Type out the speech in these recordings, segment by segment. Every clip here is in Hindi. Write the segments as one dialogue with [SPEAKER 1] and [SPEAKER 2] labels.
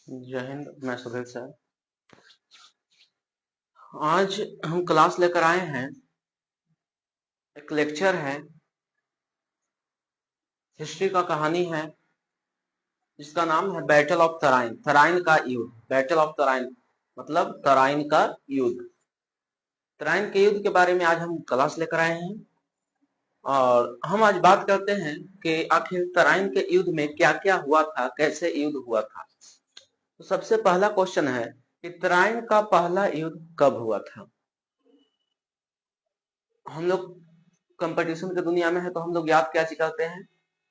[SPEAKER 1] जय हिंद। मैं सुधीर सर। आज हम क्लास लेकर आए हैं। एक लेक्चर है, हिस्ट्री का कहानी है, जिसका नाम है बैटल ऑफ तराइन। तराइन का युद्ध, बैटल ऑफ तराइन मतलब तराइन का युद्ध। तराइन के युद्ध के बारे में आज हम क्लास लेकर आए हैं और हम आज बात करते हैं कि आखिर तराइन के युद्ध में क्या क्या हुआ था, कैसे युद्ध हुआ था। तो सबसे पहला क्वेश्चन है कि तराइन का पहला युद्ध कब हुआ था। हम लोग कंपटीशन की दुनिया में है तो हम लोग याद क्या करते हैं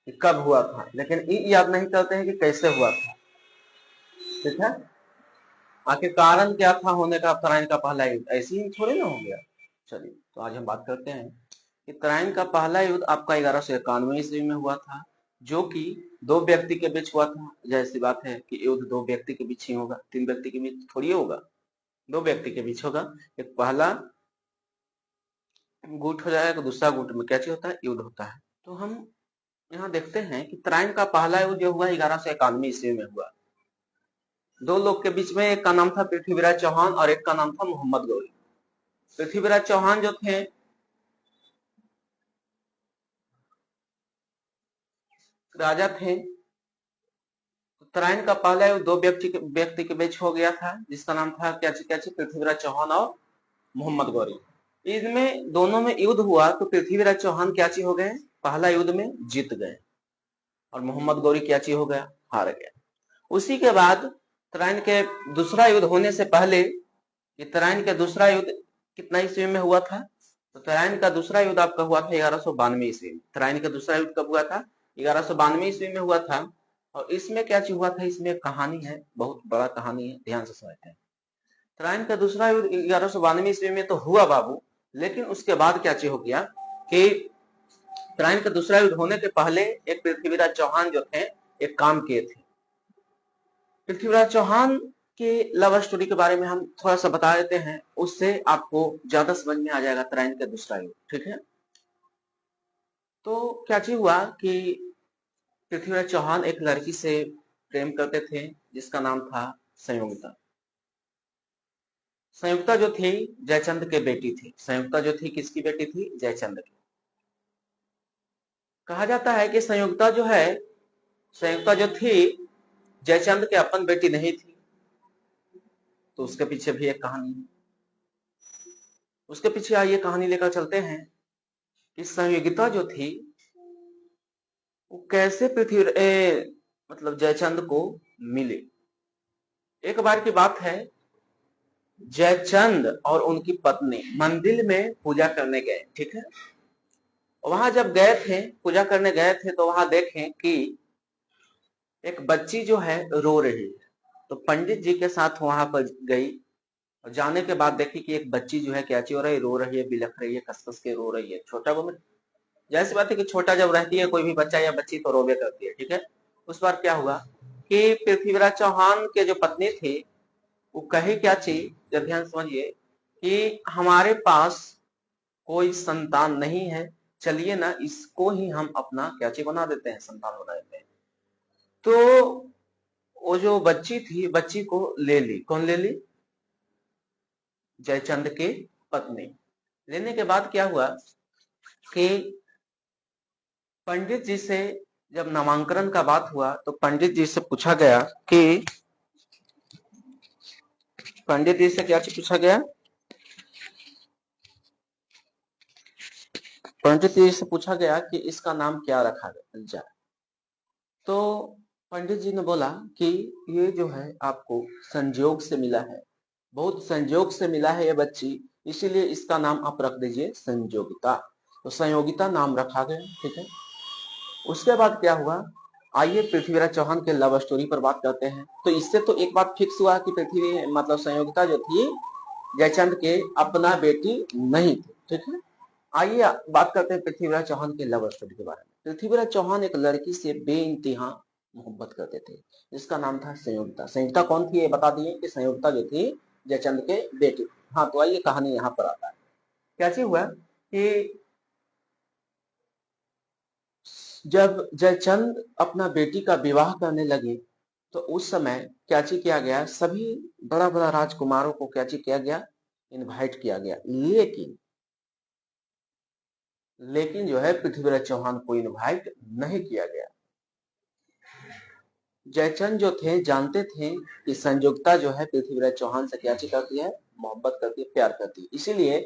[SPEAKER 1] कि कब हुआ था, लेकिन ये याद नहीं करते हैं कि कैसे हुआ था। ठीक है, आखिर कारण क्या था होने का तराइन का पहला युद्ध, ऐसे ही थोड़े ना हो गया। चलिए, तो आज हम बात करते हैं कि तराइन का पहला युद्ध आपका 1191 ईस्वी में हुआ था, जो कि दो व्यक्ति के बीच हुआ था। जैसी बात है कि युद्ध दो व्यक्ति के बीच ही होगा, तीन व्यक्ति के बीच थोड़ी होगा, दो व्यक्ति के बीच होगा। एक पहला गुट हो जाएगा, दूसरा गुट में क्या चीज होता है, युद्ध होता है। तो हम यहाँ देखते हैं कि तराइन का पहला युद्ध जो हुआ 1191 ईस्वी में हुआ। दो लोग के बीच में, एक का नाम था पृथ्वीराज चौहान और एक का नाम था मोहम्मद गौरी। पृथ्वीराज चौहान जो थे राजा थे। तराइन का पहला युद्ध दो व्यक्ति के बीच हो गया था, जिसका नाम था क्या पृथ्वीराज चौहान और मोहम्मद गौरी। इसमें दोनों में युद्ध हुआ तो पृथ्वीराज चौहान क्या हो गए, पहला युद्ध में जीत गए और मोहम्मद गौरी क्या हो गया, हार गया। उसी के बाद तराइन के दूसरा युद्ध होने से पहले, ये तराइन का दूसरा युद्ध कितना ईस्वी में हुआ था, तो तराइन का दूसरा युद्ध आपका हुआ था 1192 ईस्वी में। तराइन का दूसरा युद्ध कब हुआ था, 1192 ईस्वी में हुआ था। और इसमें क्या चीज हुआ था, इसमें एक कहानी है, बहुत बड़ा कहानी है, ध्यान से समझते हैं। तराइन का दूसरा युद्ध 1192 ईस्वी में तो हुआ बाबू, लेकिन उसके बाद क्या चीज हो गया कि तराइन का दूसरा युद्ध होने के पहले एक पृथ्वीराज चौहान जो थे एक काम किए थे। पृथ्वीराज चौहान के लव स्टोरी के बारे में हम थोड़ा सा बता देते हैं, उससे आपको ज्यादा समझ में आ जाएगा तराइन का दूसरा युद्ध। ठीक है, तो क्या चीज हुआ कि पृथ्वीराज चौहान एक लड़की से प्रेम करते थे, जिसका नाम था संयोगिता। संयुक्ता जो थी जयचंद के बेटी थी। संयुक्ता जो थी किसकी बेटी थी, जयचंद की। कहा जाता है कि संयुक्ता जो है, संयुक्ता जो थी जयचंद के अपन बेटी नहीं थी। तो उसके पीछे भी एक कहानी है, उसके पीछे आइए कहानी लेकर चलते हैं कि संयोगिता जो थी वो कैसे मतलब जयचंद को मिले। एक बार की बात है, जयचंद और उनकी पत्नी मंदिर में पूजा करने गए। ठीक है, वहां जब गए थे, पूजा करने गए थे, तो वहां देखें कि एक बच्ची जो है रो रही है। तो पंडित जी के साथ वहां पर गई और जाने के बाद देखी कि एक बच्ची जो है क्या हो रही है, रो रही है, बिलख रही है, कस कस के रो रही है। छोटा वो, जैसी बात है कि छोटा जब रहती है कोई भी बच्चा या बच्ची तो रोबे करती है। ठीक है, उस बार क्या हुआ कि पृथ्वीराज चौहान के जो पत्नी थी वो कही क्या चीज, जब ध्यान समझिए, कि हमारे पास कोई संतान नहीं है, चलिए ना इसको ही हम अपना क्या चीज बना देते हैं, संतान बना देते हैं। तो वो जो बच्ची थी, बच्ची को ले ली। कौन ले ली, जयचंद के पत्नी। लेने के बाद क्या हुआ कि पंडित जी से जब नामांकन का बात हुआ तो पंडित जी से पूछा गया कि, पंडित जी से क्या पूछा गया, पंडित जी से पूछा गया कि इसका नाम क्या रखा जाए। तो पंडित जी ने बोला कि ये जो है आपको संजोग से मिला है, बहुत संजोग से मिला है ये बच्ची, इसीलिए इसका नाम आप रख दीजिए संयोगिता। तो संयोगिता नाम रखा गया। ठीक है, उसके बाद क्या हुआ, आइए पृथ्वीराज चौहान के लव स्टोरी पर बात करते हैं। तो इससे तो एक बात फिक्स हुआ कि पृथ्वी मतलब संयोगिता जो थी जयचंद के अपना बेटी नहीं थी। ठीक है, आइए बात करते हैं पृथ्वीराज चौहान के लव स्टोरी के बारे में। पृथ्वीराज चौहान एक लड़की से बेइंतहा मोहब्बत करते थे, जिसका नाम था संयोगिता। संयोगिता कौन थी ये बता दिए कि संयोगिता जो थी जयचंद के बेटी। हाँ, तो आइए कहानी यहाँ पर आता है। क्या चीज हुआ कि जब जयचंद अपना बेटी का विवाह करने लगे तो उस समय क्या चीज किया गया, सभी बड़ा बड़ा राजकुमारों को क्या चीज किया गया, इनवाइट किया गया। लेकिन जो है पृथ्वीराज चौहान को इनवाइट नहीं किया गया। जयचंद जो थे जानते थे कि संयुक्ता जो है पृथ्वीराज चौहान से क्या चीज करती है, मोहब्बत करती है, प्यार करती है। इसीलिए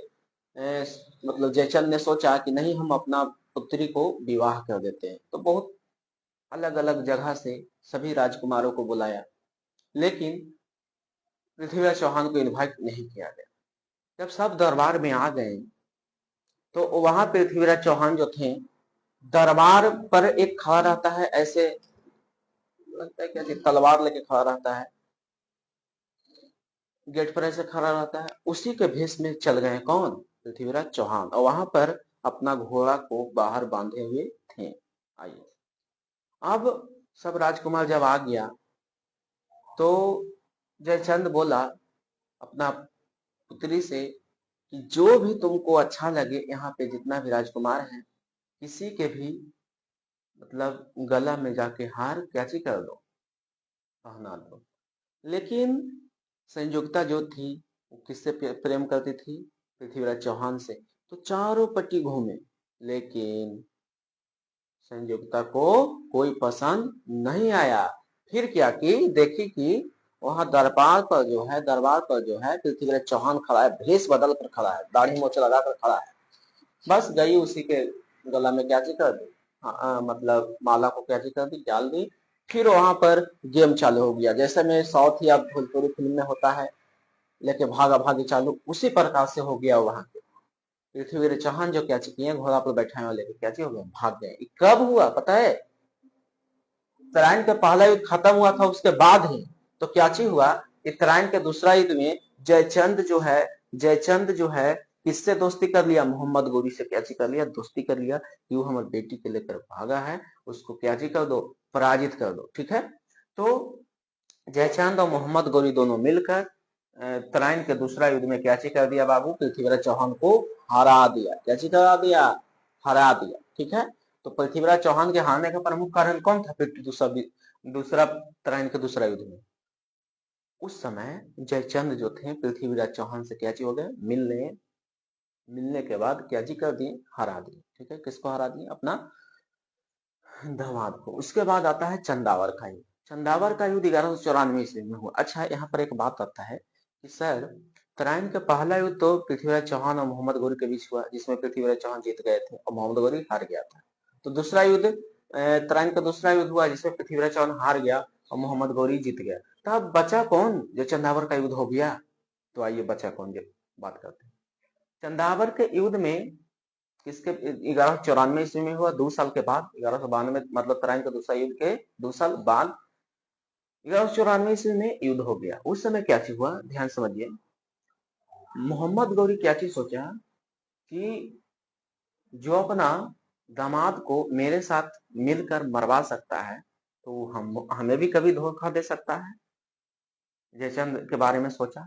[SPEAKER 1] मतलब जयचंद ने सोचा कि नहीं, हम अपना पुत्री को विवाह कर देते हैं। तो बहुत अलग अलग जगह से सभी राजकुमारों को बुलाया, लेकिन पृथ्वीराज चौहान को इनवाइट नहीं किया गया। जब सब दरबार में आ गए तो वहां पृथ्वीराज चौहान जो थे, दरबार पर एक खड़ा रहता है, ऐसे लगता है क्या तलवार लेके खड़ा रहता है, गेट पर ऐसे खड़ा रहता है, उसी के भेष में चल गए कौन, पृथ्वीराज चौहान, और वहां पर अपना घोड़ा को बाहर बांधे हुए थे। आइए, अब सब राजकुमार जब आ गया तो जयचंद बोला अपना पुत्री से कि जो भी तुमको अच्छा लगे, यहाँ पे जितना भी राजकुमार हैं, किसी के भी मतलब गला में जाके हार कैची कर दो, पहना दो। लेकिन संयुक्ता जो थी वो किससे प्रेम करती थी, पृथ्वीराज चौहान से। तो चारों पट्टी घूमे, लेकिन संयुक्ता को कोई पसंद नहीं आया। फिर क्या की, देखी कि वहां दरबार पर जो है पृथ्वीराज चौहान खड़ा है, भेष बदल कर खड़ा है, दाढ़ी मोछ लगा कर खड़ा है। बस गई उसी के गला में क्या चीज कर दी, मतलब माला को क्या चीज कर दी, डाल दी। फिर वहां पर गेम चालू हो गया, जैसे में साउथ या भोजपुरी फिल्म में होता है, लेके भागा भागी चालू, उसी प्रकार से हो गया वहां पे। पृथ्वीराज चौहान जो क्या किए, घोड़ा पर बैठा हुआ लेके क्या हो गया, भाग गए। कब हुआ पता है, तराइन का पहला युद्ध खत्म हुआ था, उसके बाद ही तो क्या चीज हुआ, तराइन के दूसरा युद्ध में जयचंद जो है किससे दोस्ती कर लिया, मोहम्मद गोरी से क्या चीज कर लिया, दोस्ती कर लिया कि वो हमारी बेटी के लेकर भागा है, उसको क्या चीज कर दो, पराजित कर दो। ठीक है, तो जयचंद और मोहम्मद गोरी दोनों मिलकर तराइन के दूसरा युद्ध में क्या चीज कर दिया बाबू, पृथ्वीराज चौहान को हरा दिया। क्या चीज करा दिया, हरा दिया। ठीक है, तो पृथ्वीराज चौहान के हारने का प्रमुख कारण कौन था, दूसरा तराइन के दूसरा युद्ध में। उस समय जयचंद जो थे पृथ्वीराज चौहान से क्या चीज हो गए, मिलने के बाद क्या जी कर दिए, हरा दिए। ठीक है, किसको हरा दिए, अपना दामाद को। उसके बाद आता है चंदावर का युद्ध। चंदावर का युद्ध 1194 ईस्वी में हुआ। अच्छा, यहाँ पर एक बात आता है कि सर, तराइन का पहला युद्ध तो पृथ्वीराज चौहान और मोहम्मद गोरी के बीच हुआ, जिसमें पृथ्वीराज चौहान जीत गए थे और मोहम्मद गोरी हार गया था। तो दूसरा युद्ध, तराइन का दूसरा युद्ध हुआ जिसमें पृथ्वीराज चौहान हार गया और मोहम्मद गोरी जीत गया। तो अब बचा कौन, जो चंदावर का युद्ध हो गया। तो आइए बचा कौन, जो बात करते हैं। चंदावर के युद्ध में किसके, 1194 ईस्वी में हुआ, 2 साल के बाद, 1192, मतलब तराइन का दूसरा युद्ध के 2 साल बाद 1194 ईस्वी में युद्ध हो गया। उस समय क्या चीज हुआ, ध्यान समझिए। मोहम्मद गौरी क्या चीज सोचा कि जो अपना दामाद को मेरे साथ मिलकर मरवा सकता है, तो हमें भी कभी धोखा दे सकता है। जयचंद के बारे में सोचा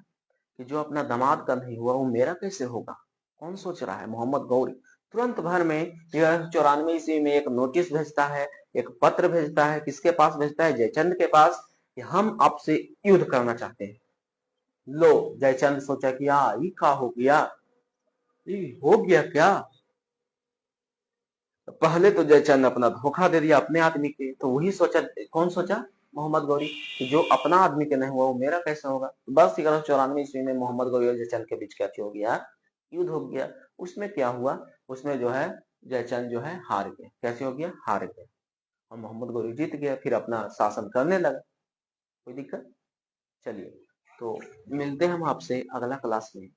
[SPEAKER 1] कि जो अपना दामाद का नहीं हुआ वो मेरा कैसे होगा। कौन सोच रहा है, मोहम्मद गौरी। तुरंत भर में 1194 ईस्वी में एक नोटिस भेजता है, एक पत्र भेजता है। किसके पास भेजता है, जयचंद के पास, कि हम आपसे युद्ध करना चाहते हैं। लो, जयचंद सोचा कि ये क्या हो गया, ये हो गया क्या। पहले तो जयचंद अपना धोखा दे दिया अपने आदमी के, तो वही सोचा, कौन सोचा, मोहम्मद गौरी, कि जो अपना आदमी के नहीं हुआ वो मेरा कैसे होगा। बस 1194 ईस्वी में मोहम्मद गौरी और जयचंद के बीच क्या हो गया, युद्ध हो गया। उसमें क्या हुआ, उसमें जो है जयचंद जो है हार गए। कैसे हो गया, हार गए, और मोहम्मद गौरी जीत गया, फिर अपना शासन करने लगा। कोई दिक्कत। चलिए, तो मिलते हैं हम आपसे अगला क्लास में।